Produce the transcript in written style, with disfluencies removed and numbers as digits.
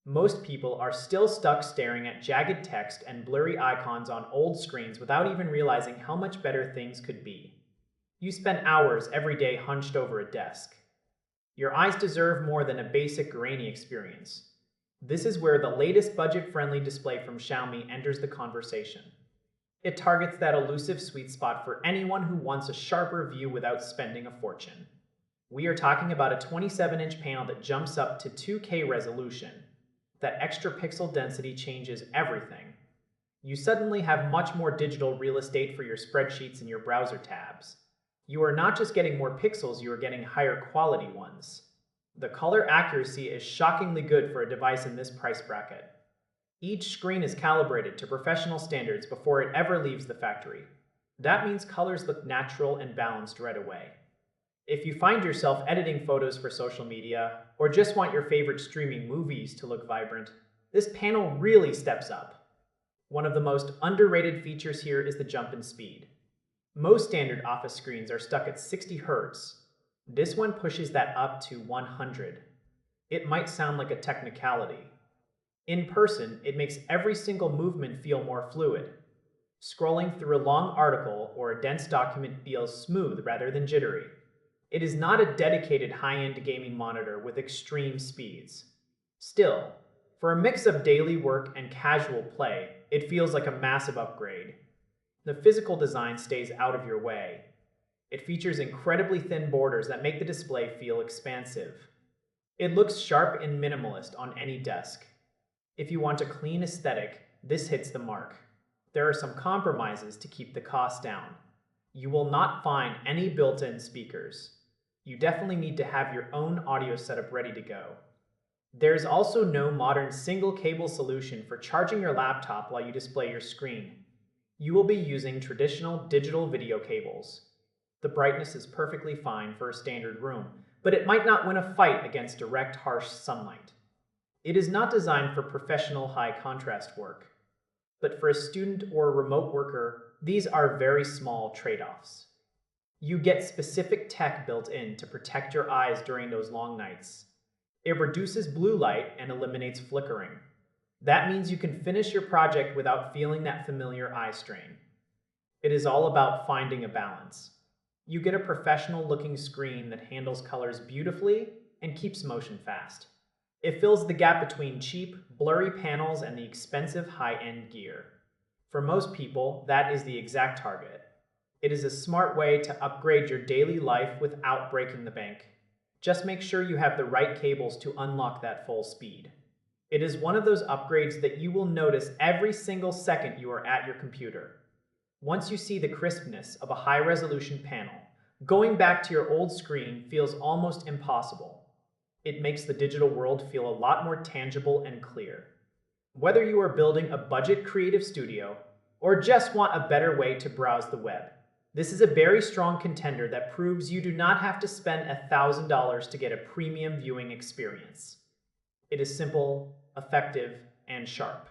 Most people are still stuck staring at jagged text and blurry icons on old screens without even realizing how much better things could be. You spend hours every day hunched over a desk. Your eyes deserve more than a basic grainy experience. This is where the latest budget-friendly display from Xiaomi enters the conversation. It targets that elusive sweet spot for anyone who wants a sharper view without spending a fortune. We are talking about a 27-inch panel that jumps up to 2K resolution. That extra pixel density changes everything. You suddenly have much more digital real estate for your spreadsheets and your browser tabs. You are not just getting more pixels, you are getting higher quality ones. The color accuracy is shockingly good for a device in this price bracket. Each screen is calibrated to professional standards before it ever leaves the factory. That means colors look natural and balanced right away. If you find yourself editing photos for social media, or just want your favorite streaming movies to look vibrant, this panel really steps up. One of the most underrated features here is the jump in speed. Most standard Office screens are stuck at 60 Hz. This one pushes that up to 100. It might sound like a technicality. In person, it makes every single movement feel more fluid. Scrolling through a long article or a dense document feels smooth rather than jittery. It is not a dedicated high-end gaming monitor with extreme speeds. Still, for a mix of daily work and casual play, it feels like a massive upgrade. The physical design stays out of your way. It features incredibly thin borders that make the display feel expansive. It looks sharp and minimalist on any desk. If you want a clean aesthetic, this hits the mark. There are some compromises to keep the cost down. You will not find any built-in speakers. You definitely need to have your own audio setup ready to go. There's also no modern single cable solution for charging your laptop while you display your screen. You will be using traditional digital video cables. The brightness is perfectly fine for a standard room, but it might not win a fight against direct, harsh sunlight. It is not designed for professional high-contrast work. But for a student or a remote worker, these are very small trade-offs. You get specific tech built in to protect your eyes during those long nights. It reduces blue light and eliminates flickering. That means you can finish your project without feeling that familiar eye strain. It is all about finding a balance. You get a professional-looking screen that handles colors beautifully and keeps motion fast. It fills the gap between cheap, blurry panels and the expensive high-end gear. For most people, that is the exact target. It is a smart way to upgrade your daily life without breaking the bank. Just make sure you have the right cables to unlock that full speed. It is one of those upgrades that you will notice every single second you are at your computer. Once you see the crispness of a high-resolution panel, going back to your old screen feels almost impossible. It makes the digital world feel a lot more tangible and clear. Whether you are building a budget creative studio or just want a better way to browse the web, this is a very strong contender that proves you do not have to spend $1,000 to get a premium viewing experience. It is simple, effective, and sharp.